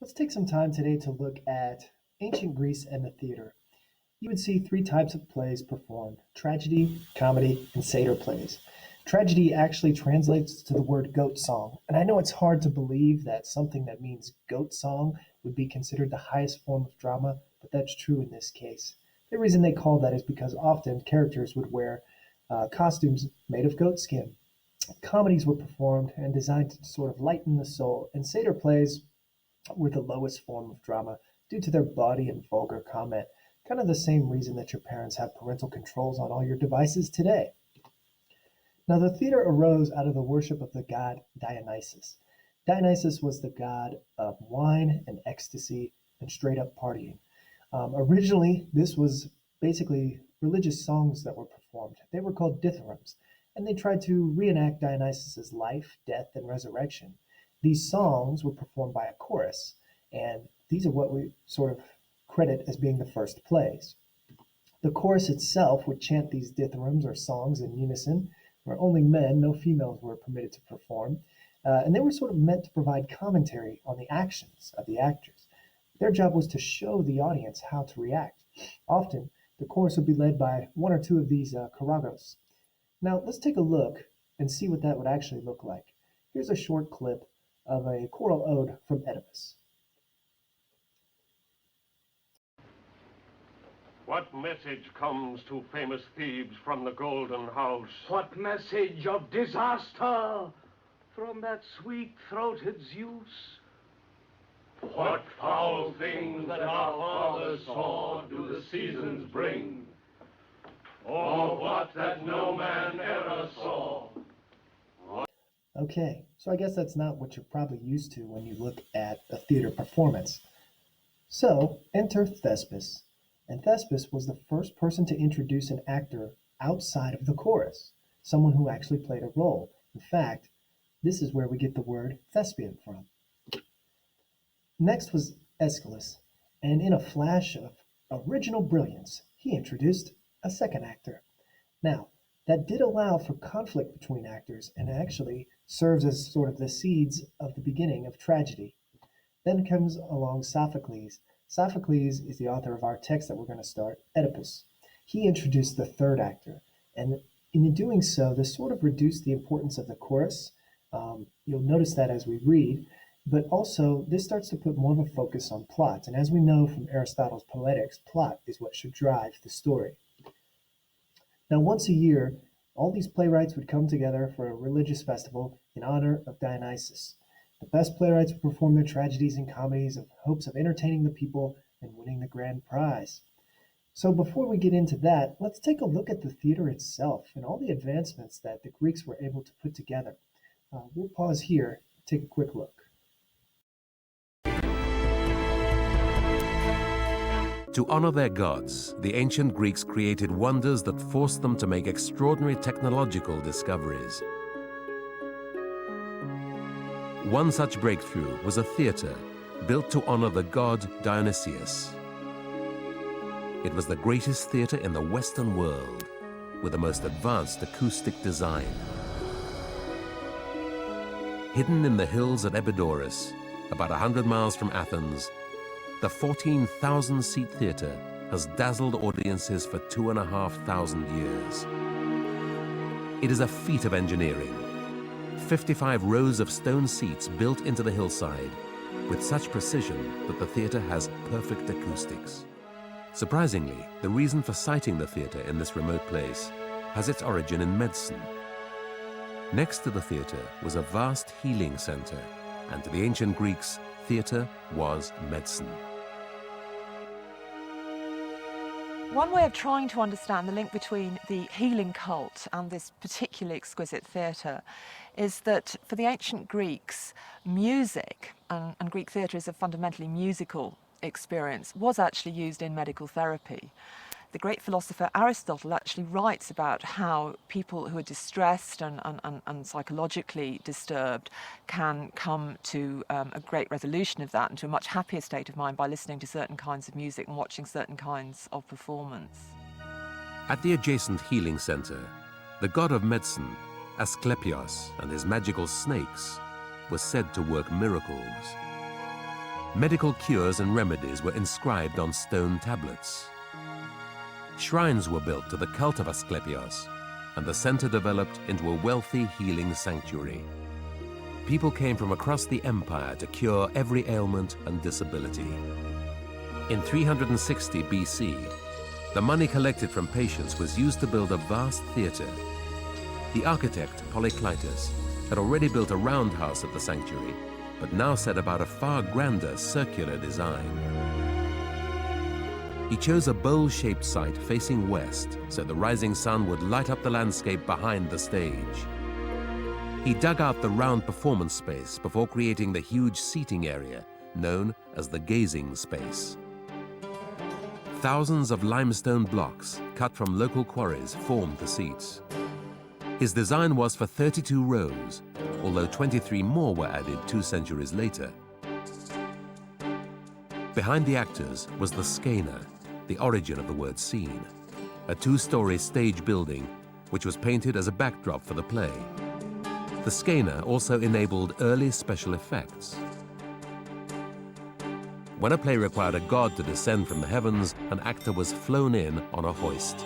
Let's take some time today to look at ancient Greece and the theater. You would see three types of plays performed: tragedy, comedy, and satyr plays. Tragedy actually translates to the word goat song, and I know it's hard to believe that something that means goat song would be considered the highest form of drama, but that's true in this case. The reason they call that is because often characters would wear costumes made of goat skin. Comedies were performed and designed to sort of lighten the soul, and satyr plays were the lowest form of drama due to their bawdy and vulgar comment, kind of the same reason that your parents have parental controls on all your devices today. Now, the theater arose out of the worship of the god Dionysus. Dionysus was the god of wine and ecstasy and straight up partying. Originally, this was basically religious songs that were performed. They were called dithyrambs, and they tried to reenact Dionysus's life, death, and resurrection. These songs were performed by a chorus, and these are what we sort of credit as being the first plays. The chorus itself would chant these dithyrambs or songs in unison, where only men, no females, were permitted to perform, and they were sort of meant to provide commentary on the actions of the actors. Their job was to show the audience how to react. Often, the chorus would be led by one or two of these choregos. Now, let's take a look and see what that would actually look like. Here's a short clip of a choral ode from Oedipus. What message comes to famous Thebes from the Golden House? What message of disaster from that sweet-throated Zeus? What foul things that our fathers saw do the seasons bring? Or what that no man ever saw? Okay, so I guess that's not what you're probably used to when you look at a theater performance. So, enter Thespis. And Thespis was the first person to introduce an actor outside of the chorus, someone who actually played a role. In fact, this is where we get the word thespian from. Next was Aeschylus, and in a flash of original brilliance, he introduced a second actor. Now, that did allow for conflict between actors and actually serves as sort of the seeds of the beginning of tragedy. Then comes along Sophocles. Sophocles is the author of our text that we're going to start, Oedipus. He introduced the third actor, and in doing so, this sort of reduced the importance of the chorus. You'll notice that as we read, but also this starts to put more of a focus on plot. And as we know from Aristotle's Poetics, plot is what should drive the story. Now, once a year, all these playwrights would come together for a religious festival in honor of Dionysus. The best playwrights would perform their tragedies and comedies in hopes of entertaining the people and winning the grand prize. So before we get into that, let's take a look at the theater itself and all the advancements that the Greeks were able to put together. We'll pause here and take a quick look. To honor their gods, the ancient Greeks created wonders that forced them to make extraordinary technological discoveries. One such breakthrough was a theater built to honor the god Dionysius. It was the greatest theater in the Western world, with the most advanced acoustic design. Hidden in the hills at Epidaurus, about 100 miles from Athens, the 14,000-seat theater has dazzled audiences for 2,500 years. It is a feat of engineering. 55 rows of stone seats built into the hillside, with such precision that the theater has perfect acoustics. Surprisingly, the reason for siting the theater in this remote place has its origin in medicine. Next to the theater was a vast healing center, and to the ancient Greeks, theater was medicine. One way of trying to understand the link between the healing cult and this particularly exquisite theatre is that for the ancient Greeks, music, and Greek theatre is a fundamentally musical experience, was actually used in medical therapy. The great philosopher Aristotle actually writes about how people who are distressed and psychologically disturbed can come to a great resolution of that and to a much happier state of mind by listening to certain kinds of music and watching certain kinds of performance. At the adjacent healing center, the god of medicine, Asclepios, and his magical snakes were said to work miracles. Medical cures and remedies were inscribed on stone tablets. Shrines were built to the cult of Asclepios, and the center developed into a wealthy healing sanctuary. People came from across the empire to cure every ailment and disability. In 360 BC, the money collected from patients was used to build a vast theater. The architect, Polykleitos, had already built a roundhouse at the sanctuary, but now set about a far grander circular design. He chose a bowl-shaped site facing west so the rising sun would light up the landscape behind the stage. He dug out the round performance space before creating the huge seating area known as the gazing space. Thousands of limestone blocks cut from local quarries formed the seats. His design was for 32 rows, although 23 more were added 2 centuries later. Behind the actors was the scaena, the origin of the word scene, a 2-story stage building which was painted as a backdrop for the play. The scaena also enabled early special effects. When a play required a god to descend from the heavens, an actor was flown in on a hoist.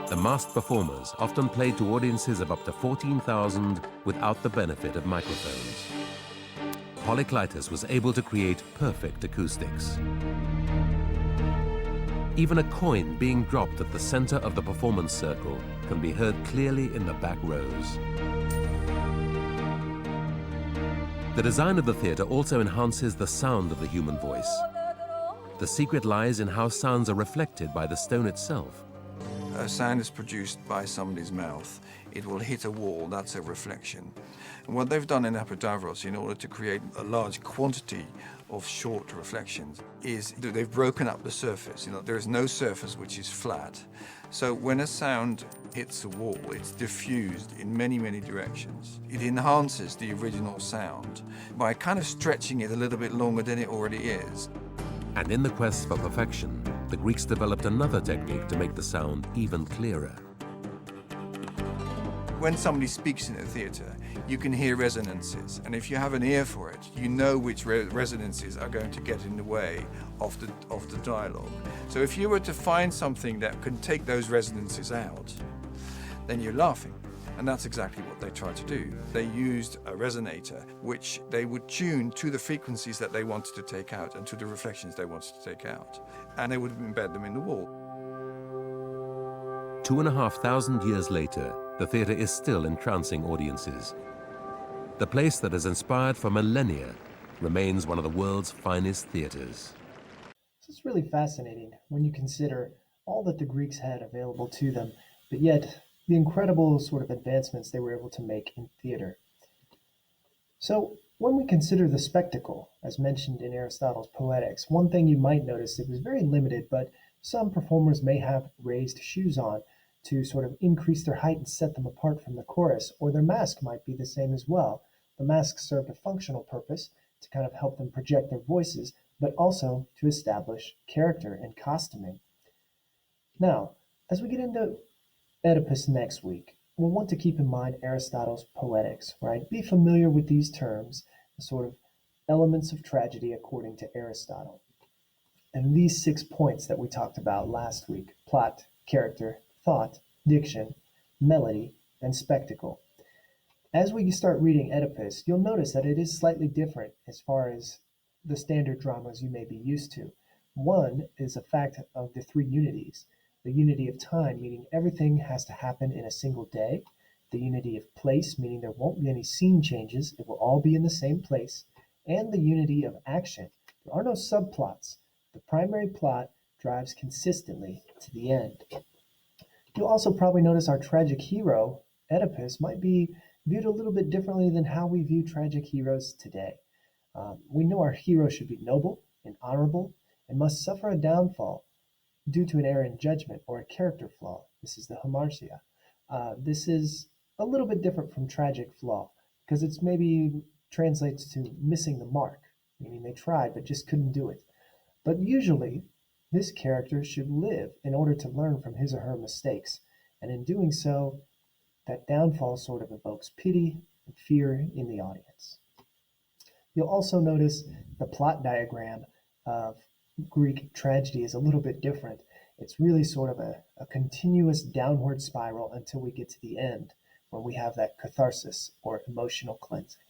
The masked performers often played to audiences of up to 14,000 without the benefit of microphones. Polykleitos was able to create perfect acoustics. Even a coin being dropped at the center of the performance circle can be heard clearly in the back rows. The design of the theater also enhances the sound of the human voice. The secret lies in how sounds are reflected by the stone itself. A sound is produced by somebody's mouth. It will hit a wall, that's a reflection. And what they've done in Epidavros in order to create a large quantity of short reflections is they've broken up the surface. There is no surface which is flat. So when a sound hits a wall, it's diffused in many, many directions. It enhances the original sound by kind of stretching it a little bit longer than it already is. And in the quest for perfection, the Greeks developed another technique to make the sound even clearer. When somebody speaks in a theater, you can hear resonances, and if you have an ear for it, you know which resonances are going to get in the way of the dialogue. So if you were to find something that can take those resonances out, then you're laughing. And that's exactly what they tried to do. They used a resonator, which they would tune to the frequencies that they wanted to take out and to the reflections they wanted to take out. And they would embed them in the wall. 2,500 years later, the theater is still entrancing audiences. The place that has inspired for millennia remains one of the world's finest theaters. This is really fascinating when you consider all that the Greeks had available to them, but yet the incredible sort of advancements they were able to make in theater. So when we consider the spectacle, as mentioned in Aristotle's Poetics, one thing you might notice, it was very limited, but some performers may have raised shoes on to sort of increase their height and set them apart from the chorus, or their mask might be the same as well. The mask served a functional purpose to kind of help them project their voices, but also to establish character and costuming. Now, as we get into Oedipus next week, we'll want to keep in mind Aristotle's Poetics, right? Be familiar with these terms, the sort of elements of tragedy according to Aristotle. And these 6 points that we talked about last week: plot, character, thought, diction, melody, and spectacle. As we start reading Oedipus, you'll notice that it is slightly different as far as the standard dramas you may be used to. One is a fact of the 3 unities. The unity of time, meaning everything has to happen in a single day. The unity of place, meaning there won't be any scene changes, it will all be in the same place. And the unity of action. There are no subplots. The primary plot drives consistently to the end. You'll also probably notice our tragic hero, Oedipus, might be viewed a little bit differently than how we view tragic heroes today. We know our hero should be noble and honorable and must suffer a downfall due to an error in judgment or a character flaw. This is the hamartia. This is a little bit different from tragic flaw because it's maybe translates to missing the mark, meaning they tried but just couldn't do it. But usually, this character should live in order to learn from his or her mistakes, and in doing so, that downfall sort of evokes pity and fear in the audience. You'll also notice the plot diagram of Greek tragedy is a little bit different. It's really sort of a continuous downward spiral until we get to the end, when we have that catharsis or emotional cleansing.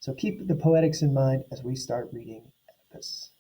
So keep the poetics in mind as we start reading Oedipus.